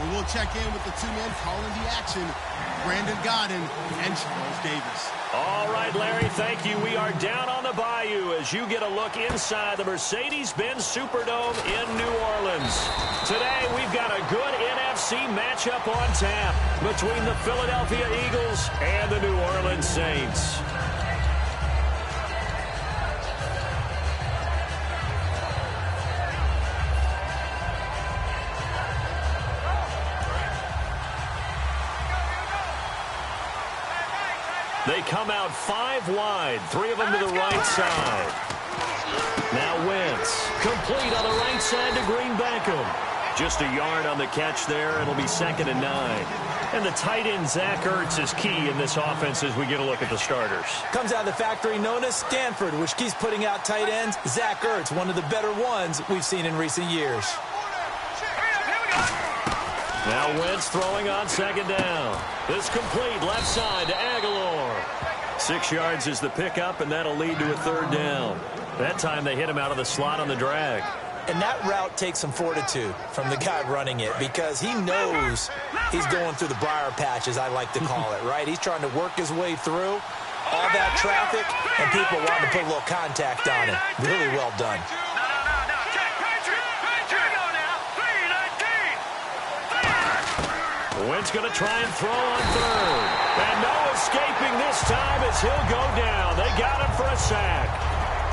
where we'll check in with the two men calling the action, Brandon Godden and Charles Davis. All right, Larry, thank you. We are down on the bayou as you get a look inside the Mercedes-Benz Superdome in New Orleans. Today, we've got a good NFC matchup on tap between the Philadelphia Eagles and the New Orleans Saints. They come out 5 wide, 3 of them to the right side. Now Wentz, complete on the right side to Green Beckham. Just a yard on the catch there. It'll be 2nd and 9. And the tight end, Zach Ertz, is key in this offense as we get a look at the starters. Comes out of the factory known as Stanford, which keeps putting out tight ends. Zach Ertz, one of the better ones we've seen in recent years. Now Wentz throwing on 2nd down. This complete left side to Aguilar. 6 yards is the pickup, and that'll lead to a 3rd down. That time they hit him out of the slot on the drag. And that route takes some fortitude from the guy running it because he knows he's going through the briar patch, as I like to call it, right? He's trying to work his way through all that traffic, and people want to put a little contact on it. Really well done. Wentz going to try and throw on 3rd. And no escaping this time as he'll go down. They got him for a sack.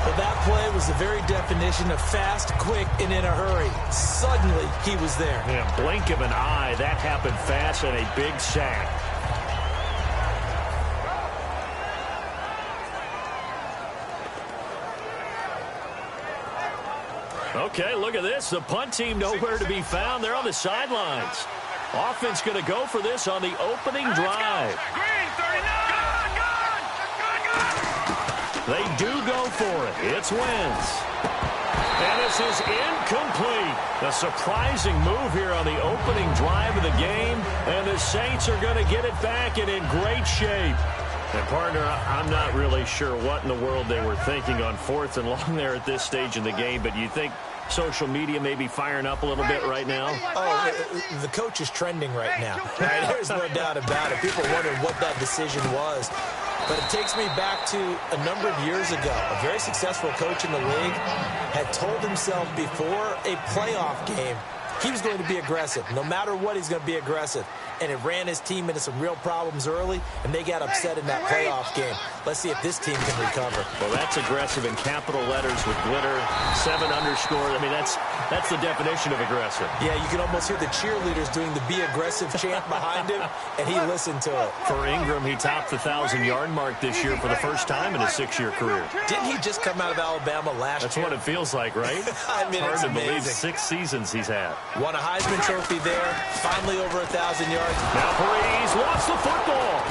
Well, that play was the very definition of fast, quick, and in a hurry. Suddenly, he was there. Yeah, blink of an eye. That happened fast and a big sack. Okay, look at this. The punt team nowhere to be found. They're on the sidelines. Offense going to go for this on the opening drive. They do go for it. It's Wentz. And this is incomplete. A surprising move here on the opening drive of the game. And the Saints are going to get it back and in great shape. And, partner, I'm not really sure what in the world they were thinking on 4th and long there at this stage in the game. But you think social media may be firing up a little bit right now? Oh, the coach is trending right now. Right? There's no doubt about it. People wondering what that decision was. But it takes me back to a number of years ago. A very successful coach in the league had told himself before a playoff game he was going to be aggressive. No matter what, he's going to be aggressive. And it ran his team into some real problems early, and they got upset in that playoff game. Let's see if this team can recover. Well, that's aggressive in capital letters with glitter, 7 underscore. I mean, that's the definition of aggressive. Yeah, you can almost hear the cheerleaders doing the be aggressive chant behind him, and he listened to it. For Ingram, he topped the 1,000-yard mark this year for the first time in his 6-year career. Didn't he just come out of Alabama last year? That's what it feels like, right? I mean, it's hard to amazing. believe 6 seasons he's had. Won a Heisman Trophy there, finally over 1,000 yards. Now Breeze lost the football.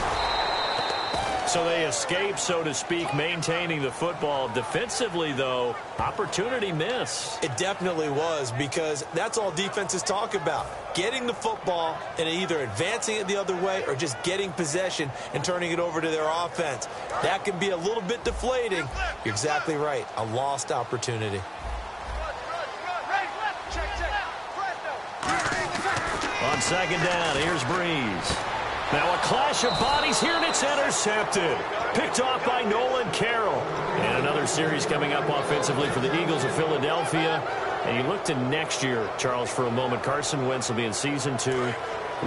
So they escape, so to speak, maintaining the football. Defensively, though, opportunity miss. It definitely was, because that's all defenses talk about. Getting the football and either advancing it the other way or just getting possession and turning it over to their offense. That can be a little bit deflating. You're exactly right. A lost opportunity. On 2nd down, here's Breeze. Now a clash of bodies here, and it's intercepted. Picked off by Nolan Carroll. And another series coming up offensively for the Eagles of Philadelphia. And you look to next year, Charles, for a moment. Carson Wentz will be in season 2.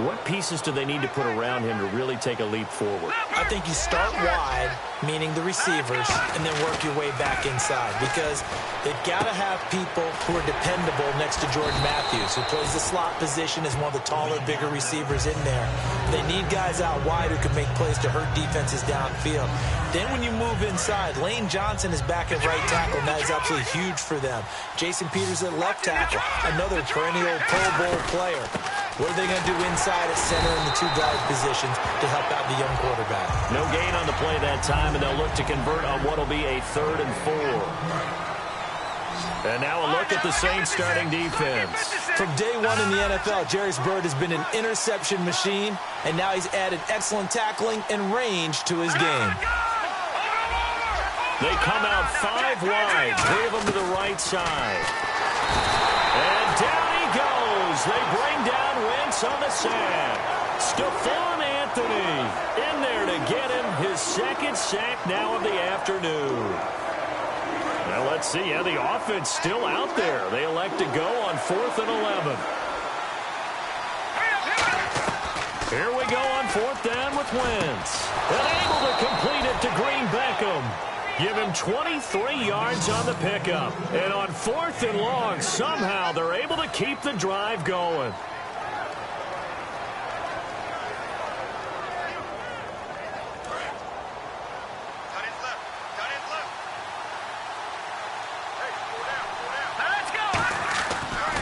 What pieces do they need to put around him to really take a leap forward? I think you start wide, meaning the receivers, and then work your way back inside, because they've got to have people who are dependable next to George Matthews, who plays the slot position as one of the taller, bigger receivers in there. They need guys out wide who can make plays to hurt defenses downfield. Then when you move inside, Lane Johnson is back at right tackle, and that is absolutely huge for them. Jason Peters at left tackle, another perennial Pro Bowl player. What are they going to do inside at center in the 2 guard positions to help out the young quarterback? No gain on the play that time, and they'll look to convert on what will be a 3rd and 4. And now a look at the Saints starting defense. From day one in the NFL, Jerry's Bird has been an interception machine, and now he's added excellent tackling and range to his game. They come out 5 wide, 3 of them to the right side. And down he goes. They bring down Wentz Thomas on the sack. Stephon Anthony in there to get him his second sack now of the afternoon. Well, let's see. Yeah, the offense still out there. They elect to go on 4th and 11. Here we go on 4th down with Wentz. And able to complete it to Green Beckham. Give him 23 yards on the pickup. And on 4th and long, somehow they're able to keep the drive going.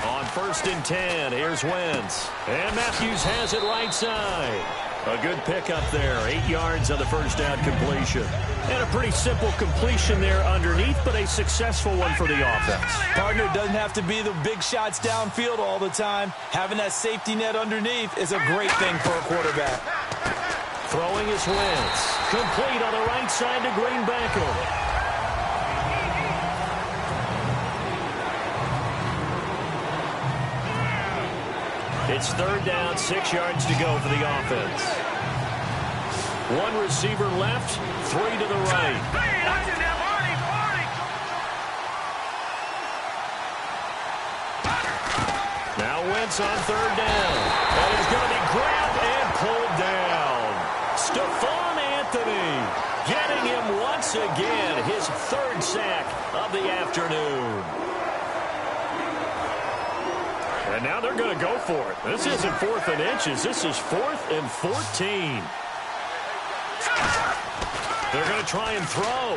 On 1st and 10, here's Wentz. And Matthews has it right side. A good pickup there. 8 yards on the first down completion. And a pretty simple completion there underneath, but a successful one for the offense. Partner, doesn't have to be the big shots downfield all the time. Having that safety net underneath is a great thing for a quarterback. Throwing is Wentz. Complete on the right side to Green Beckham. It's 3rd down, 6 yards to go for the offense. 1 receiver left, 3 to the right. Now Wentz on 3rd down. And he's going to be grabbed and pulled down. Stephon Anthony getting him once again his 3rd sack of the afternoon. And now they're going to go for it. This isn't 4th and inches. This is 4th and 14. They're going to try and throw.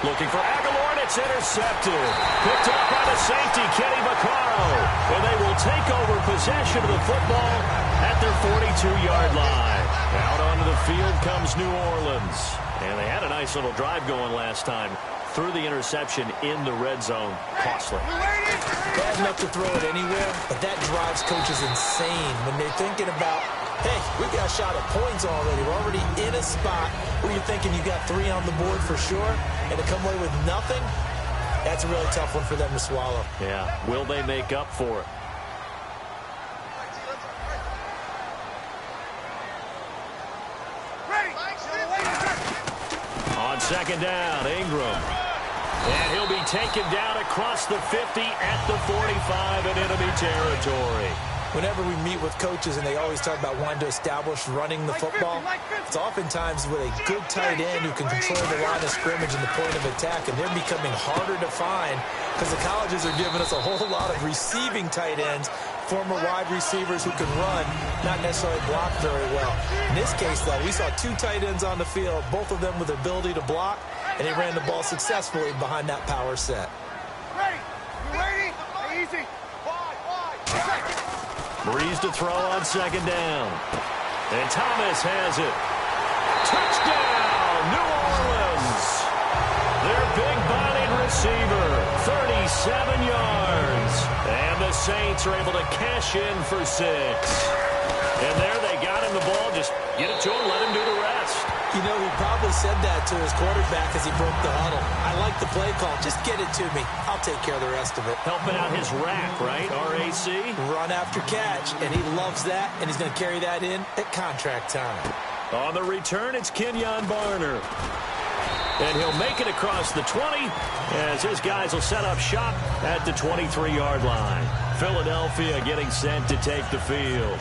Looking for Aguilar, and it's intercepted. Picked up by the safety, Kenny Vaccaro. And they will take over possession of the football at their 42-yard line. Out onto the field comes New Orleans. And they had a nice little drive going last time. Threw the interception in the red zone. Costly. Bad enough to throw it anywhere, but that drives coaches insane when they're thinking about, hey, we got a shot at points already. We're already in a spot where you're thinking you got 3 on the board for sure, and to come away with nothing, that's a really tough one for them to swallow. Yeah, will they make up for it? On 2nd down, Ingram. And he'll be taken down across the 50 at the 45 in enemy territory. Whenever we meet with coaches and they always talk about wanting to establish running the football, it's oftentimes with a good tight end who can control the line of scrimmage and the point of attack, and they're becoming harder to find because the colleges are giving us a whole lot of receiving tight ends, former wide receivers who can run, not necessarily block very well. In this case, though, we saw 2 tight ends on the field, both of them with the ability to block, and they ran the ball successfully behind that power set. Ready? You ready? Easy. Breeze to throw on 2nd down. And Thomas has it. Touchdown, New Orleans. Their big-bodied receiver, 37 yards. And the Saints are able to cash in for 6. And there they got him the ball. Just get it to him, let him do the rest. You know, he probably said that to his quarterback as he broke the huddle. I like the play call. Just get it to me. I'll take care of the rest of it. Helping out his rack, right? RAC? Run after catch, and he loves that, and he's going to carry that in at contract time. On the return, it's Kenyon Barner. And he'll make it across the 20 as his guys will set up shop at the 23-yard line. Philadelphia getting sent to take the field.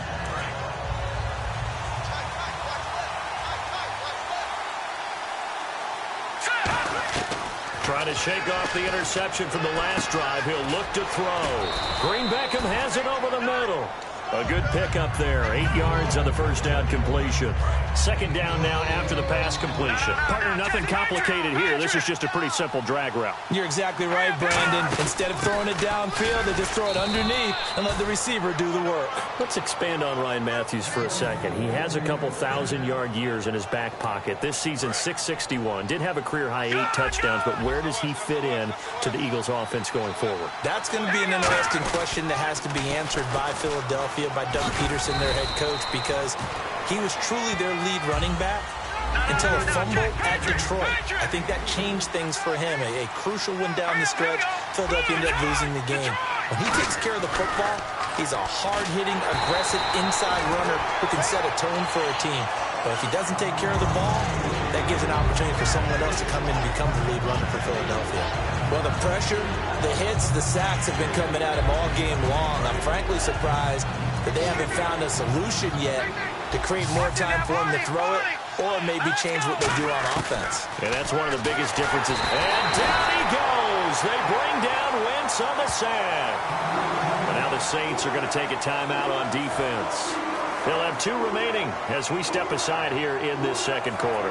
Trying to shake off the interception from the last drive. He'll look to throw. Green Beckham has it over the middle. A good pickup there. 8 yards on the first down completion. 2nd down now after the pass completion. Partner, nothing complicated here. This is just a pretty simple drag route. You're exactly right, Brandon. Instead of throwing it downfield, they just throw it underneath and let the receiver do the work. Let's expand on Ryan Matthews for a second. He has a couple 1,000-yard years in his back pocket. This season, 661. Did have a career-high 8 touchdowns, but where does he fit in to the Eagles' offense going forward? That's going to be an interesting question that has to be answered by Philadelphia, by Doug Peterson, their head coach, because he was truly their lead running back until a fumble at Detroit. I think that changed things for him. A crucial one down the stretch. Philadelphia ended up losing the game. When he takes care of the football, He's a hard-hitting, aggressive inside runner who can set a tone for a team. But if he doesn't take care of the ball, that gives an opportunity for someone else to come in and become the lead runner for Philadelphia. Well, the pressure, the hits, the sacks have been coming at him all game long. I'm frankly surprised that they haven't found a solution yet to create more time for him to throw it or maybe change what they do on offense. And that's one of the biggest differences. And down he goes. They bring down Wentz on the sack. And now the Saints are going to take a timeout on defense. They'll have 2 remaining as we step aside here in this second quarter.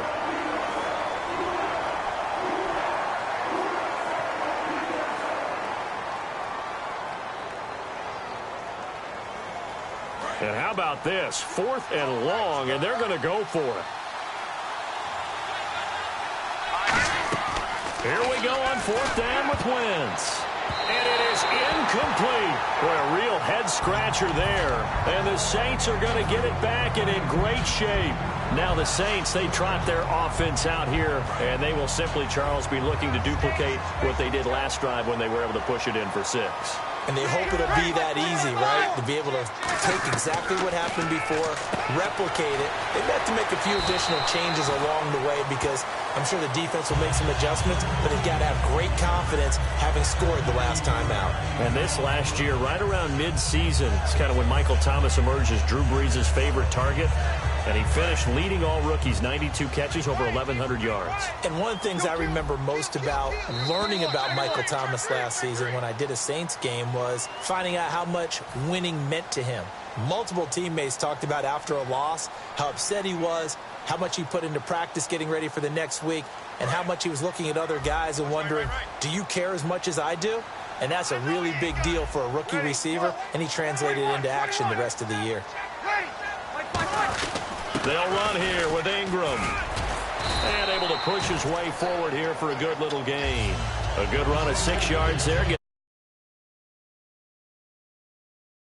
And how about this? 4th and long, and they're going to go for it. Here we go on 4th down with Wentz. And it is incomplete. Boy, a real head-scratcher there. And the Saints are going to get it back and in great shape. Now the Saints, they trot their offense out here, and they will simply, Charles, be looking to duplicate what they did last drive when they were able to push it in for 6. And they hope it'll be that easy, right? To be able to take exactly what happened before, replicate it. They've got to make a few additional changes along the way because I'm sure the defense will make some adjustments, but they've got to have great confidence having scored the last time out. And this last year, right around mid-season, it's kind of when Michael Thomas emerged as Drew Brees' favorite target. And he finished leading all rookies, 92 catches, over 1,100 yards. And one of the things I remember most about learning about Michael Thomas last season when I did a Saints game was finding out how much winning meant to him. Multiple teammates talked about after a loss, how upset he was, how much he put into practice getting ready for the next week, and how much he was looking at other guys and wondering, do you care as much as I do? And that's a really big deal for a rookie receiver, and he translated into action the rest of the year. They'll run here with Ingram. And able to push his way forward here for a good little gain. A good run of 6 yards there.